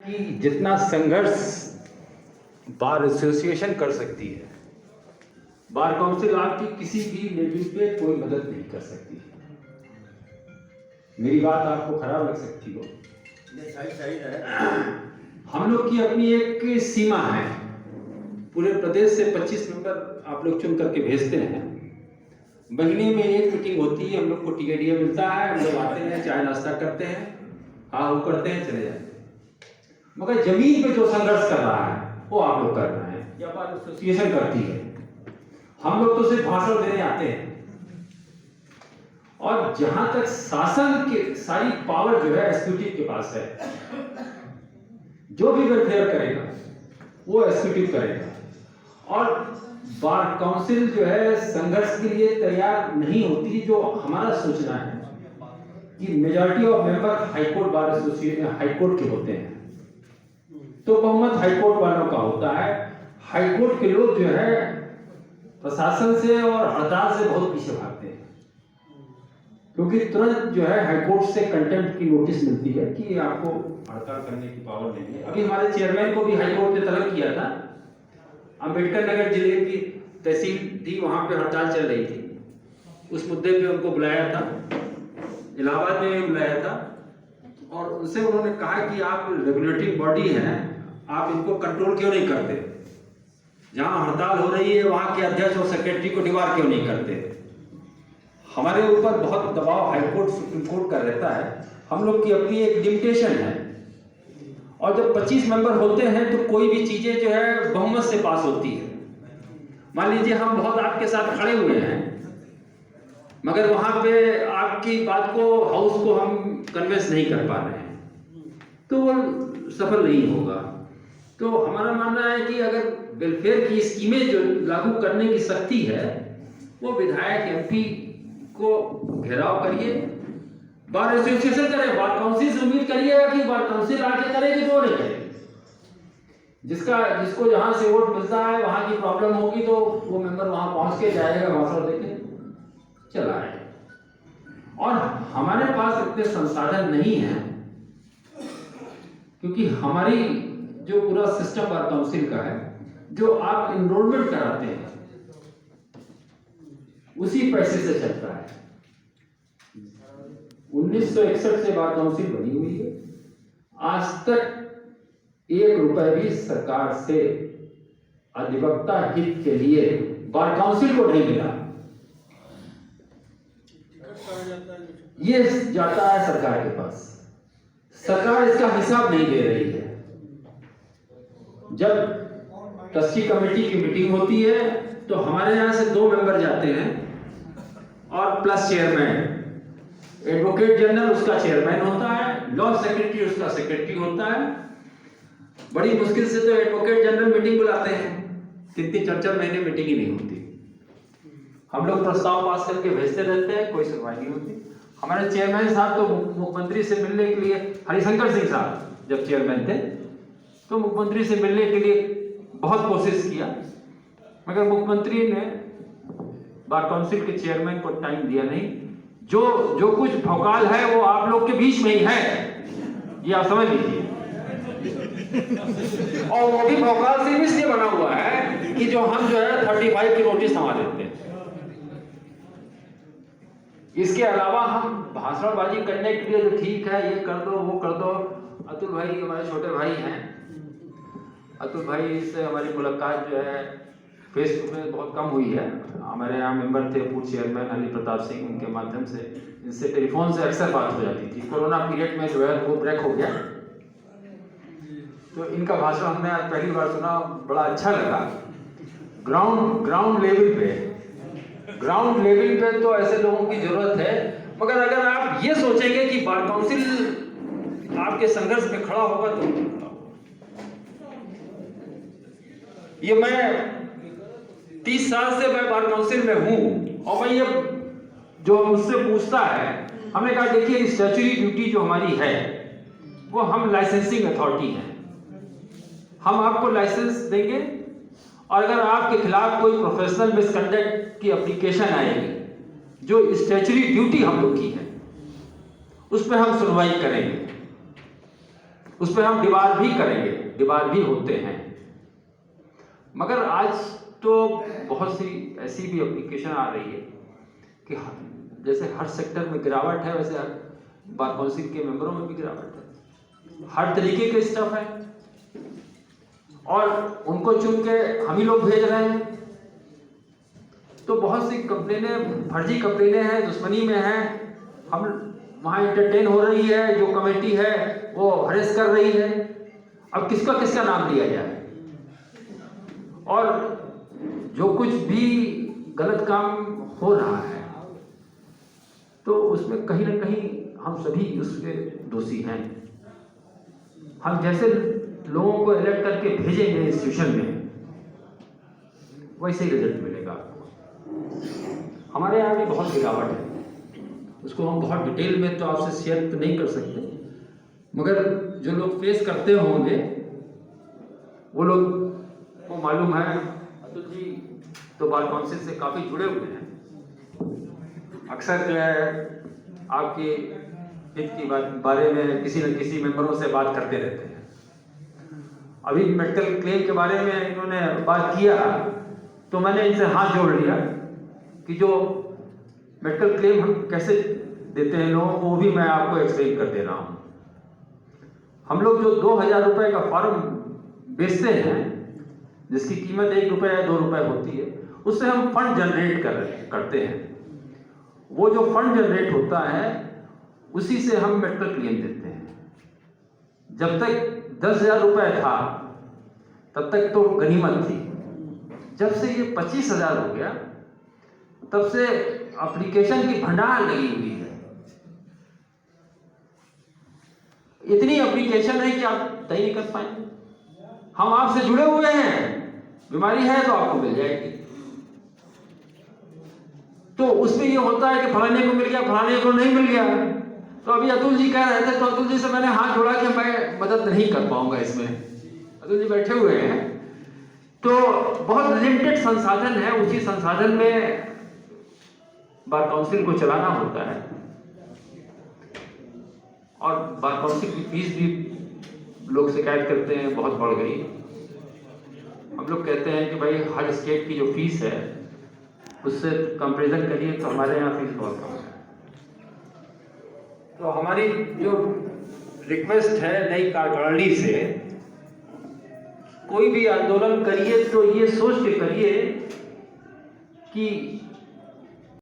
कि जितना संघर्ष बार एसोसिएशन कर सकती है, बार काउंसिल आपकी किसी भी लेवल पे कोई मदद नहीं कर सकती। मेरी बात आपको खराब लग सकती हो, सही है। हम लोग की अपनी एक सीमा है। पूरे प्रदेश से 25 मेंबर आप लोग चुन करके भेजते हैं। महीने में एक मीटिंग होती है, हम लोग को टिकटिया मिलता है, हम लोग आते हैं, चाय नाश्ता करते हैं, हाँ वो करते हैं, चले जाते हैं। मगर जमीन पे जो संघर्ष कर रहा है वो आप लोग कर रहे हैं या बार एसोसिएशन करती है। हम लोग तो सिर्फ भाषण देने आते हैं। और जहां तक शासन की सारी पावर जो है एग्जीक्यूटिव के पास है, जो भी वेलफेयर करेगा वो एग्जीक्यूटिव करेगा। और बार काउंसिल जो है संघर्ष के लिए तैयार नहीं होती। जो हमारा सोचना है कि majority of member high court bar association high court के होते हैं, तो बहुमत हाईकोर्ट वालों का होता है। हाईकोर्ट के लोग जो है प्रशासन से और हड़ताल से बहुत पीछे भागते हैं, क्योंकि तुरंत जो है हाईकोर्ट से कंटेम्प्ट की नोटिस मिलती है कि आपको हड़ताल करने की पावर नहीं है। अभी हमारे चेयरमैन को भी हाईकोर्ट ने तलब किया था। अंबेडकर नगर जिले की तहसील थी, वहां पे हड़ताल चल रही थी, उस मुद्दे पे उनको बुलाया था, इलाहाबाद में भी बुलाया था। और उनसे उन्होंने कहा कि आप रेगुलेटरी बॉडी हैं, आप इनको कंट्रोल क्यों नहीं करते? जहां हड़ताल हो रही है वहां के अध्यक्ष और सेक्रेटरी को डिबार क्यों नहीं करते? हमारे ऊपर बहुत दबाव हाईकोर्ट सुप्रीम कोर्ट का रहता है। हम लोग की अपनी एक लिमिटेशन है। और जब 25 मेंबर होते हैं तो कोई भी चीजें जो है बहुमत से पास होती है। मान लीजिए हम बहुत आपके साथ खड़े हुए हैं, मगर वहां पे आपकी बात को हाउस को हम कन्विंस नहीं कर पा रहे हैं, तो वो सफल नहीं होगा। तो हमारा मानना है कि अगर वेलफेयर की स्कीमें जो लागू करने की शक्ति है, वो विधायक एमपी को घेराव करिए, बार एसोसिएशन करें, बार काउंसिल से उम्मीद करिएगा कि बार काउंसिल आके करेगी तो नहीं करेगी। जिसको जहां से वोट मिलता है वहां की प्रॉब्लम होगी तो वो मेंबर वहां पहुंच के जाएगा, भाषण देके चला आएगा। और हमारे पास इतने संसाधन नहीं है, क्योंकि हमारी जो पूरा सिस्टम बार काउंसिल का है, जो आप एनरोलमेंट कराते हैं उसी पैसे से चलता है। 1961 से बार काउंसिल बनी हुई है, आज तक 1 रुपए भी सरकार से अधिवक्ता हित के लिए बार काउंसिल को नहीं मिला। ये जाता है सरकार के पास, सरकार इसका हिसाब नहीं दे रही है। जब ट्रस्टी कमेटी की मीटिंग होती है तो हमारे यहां से 2 मेंबर जाते हैं और प्लस चेयरमैन। एडवोकेट जनरल उसका चेयरमैन होता है, लॉ सेक्रेटरी उसका सेक्रेटरी होता है। बड़ी मुश्किल से तो एडवोकेट जनरल मीटिंग बुलाते हैं, 3-3 4-4 महीने मीटिंग ही नहीं होती। हम लोग प्रस्ताव पास करके भेजते रहते हैं, कोई सुनवाई नहीं होती। हमारे चेयरमैन साहब तो मुख्यमंत्री से मिलने के लिए, हरिशंकर सिंह साहब जब चेयरमैन थे तो मुख्यमंत्री से मिलने के लिए बहुत कोशिश किया, मगर मुख्यमंत्री ने बार काउंसिल के चेयरमैन को टाइम दिया नहीं। जो कुछ भौकाल है वो आप लोग के बीच में ही है, ये आप समझ लीजिए। और वो भी भौकाल सिर्फ इसलिए बना हुआ है कि जो हम जो है 35 की नोटिस थमा देते हैं। इसके अलावा हम भाषणबाजी करने के लिए तो ठीक है, ये कर दो वो कर दो। अतुल भाई हमारे छोटे भाई हैं, अतुल भाई से हमारी मुलाकात जो है फेसबुक में बहुत कम हुई है। हमारे यहाँ मेंबर थे पूर्व चेयरमैन अली प्रताप सिंह, उनके माध्यम से इनसे टेलीफोन से अक्सर बात हो जाती थी। कोरोना पीरियड में जो है वो ब्रेक हो गया, तो इनका भाषण हमने आज पहली बार सुना, बड़ा अच्छा लगा। ग्राउंड लेवल पे तो ऐसे लोगों की जरूरत है। मगर अगर आप ये सोचेंगे कि बार काउंसिल आपके संघर्ष में खड़ा होगा तो ये मैं 30 साल से मैं बार काउंसिल में हूं। और मैं ये जो मुझसे पूछता है, हमने कहा देखिए स्टैट्यूटरी ड्यूटी जो हमारी है वो हम लाइसेंसिंग अथॉरिटी हैं, हम आपको लाइसेंस देंगे और अगर आपके खिलाफ कोई प्रोफेशनल मिसकंडक्ट की एप्लीकेशन आएगी, जो स्टैट्यूटरी ड्यूटी हम लोग की है, उस पर हम सुनवाई करेंगे। उस पर हम डिबार भी करेंगे, डिबार भी होते हैं। मगर आज तो बहुत सी ऐसी भी एप्लीकेशन आ रही है कि जैसे हर सेक्टर में गिरावट है, वैसे हर बार काउंसिल के मेंबरों में भी गिरावट है। हर तरीके के स्टाफ है और उनको चुन के हम ही लोग भेज रहे हैं। तो बहुत सी कंप्लेनें, फर्जी कंप्लेनें हैं, दुश्मनी में हैं। हम वहाँ इंटरटेन हो रही है, जो कमेटी है वो हरेस कर रही है। अब किसका नाम लिया जाए? और जो कुछ भी गलत काम हो रहा है तो उसमें कहीं ना कहीं हम सभी उसके दोषी हैं। हम जैसे लोगों को इलेक्ट करके भेजेंगे इंस्टीट्यूशन में, वैसे ही रिजल्ट मिलेगा आपको। हमारे यहाँ भी बहुत गिरावट है, उसको हम बहुत डिटेल में तो आपसे शेयर तो नहीं कर सकते, मगर जो लोग फेस करते होंगे वो लोग को मालूम है। अतुल जी तो बार काउंसिल से काफ़ी जुड़े हुए हैं, अक्सर जो है आपके हित की बारे में किसी न किसी मेंबरों से बात करते रहते हैं। अभी मेडिकल क्लेम के बारे में इन्होंने बात किया तो मैंने इनसे हाथ जोड़ लिया कि जो मेडिकल क्लेम हम कैसे देते हैं लोगों को, वो भी मैं आपको एक्सप्लेन कर दे रहा हूँ। हम लोग जो 2000 रुपये का फॉर्म बेचते हैं, जिसकी कीमत 1 रुपये या 2 रुपये होती है, उससे हम फंड जनरेट करते हैं। वो जो फंड जनरेट होता है उसी से हम मेडिकल क्लेम देते हैं। जब तक 10,000 रुपये था तब तक तो गनीमत थी। जब से ये 25,000 हो गया तब से एप्लीकेशन की भंडार लगी हुई है। इतनी एप्लीकेशन है कि आप तय नहीं कर पाएंगे। हम आपसे जुड़े हुए हैं, बीमारी है तो आपको मिल जाएगी। तो उसमें ये होता है कि फलाने को मिल गया, फलाने को नहीं मिल गया। तो अभी अतुल जी कह रहे थे, तो अतुल जी से मैंने हाथ जोड़ा कि मैं मदद नहीं कर पाऊंगा इसमें। अतुल जी बैठे हुए हैं, तो बहुत लिमिटेड संसाधन है, उसी संसाधन में बार काउंसिल को चलाना होता है। और बार काउंसिल की फीस भी लोग शिकायत करते हैं बहुत बढ़ गई। हम लोग कहते हैं कि भाई हर स्टेट की जो फीस है उससे कंपेरिजन करिए तो हमारे यहाँ फीस बहुत कम है। तो हमारी जो रिक्वेस्ट है नई कार्यकारिणी से, कोई भी आंदोलन करिए तो ये सोच के करिए कि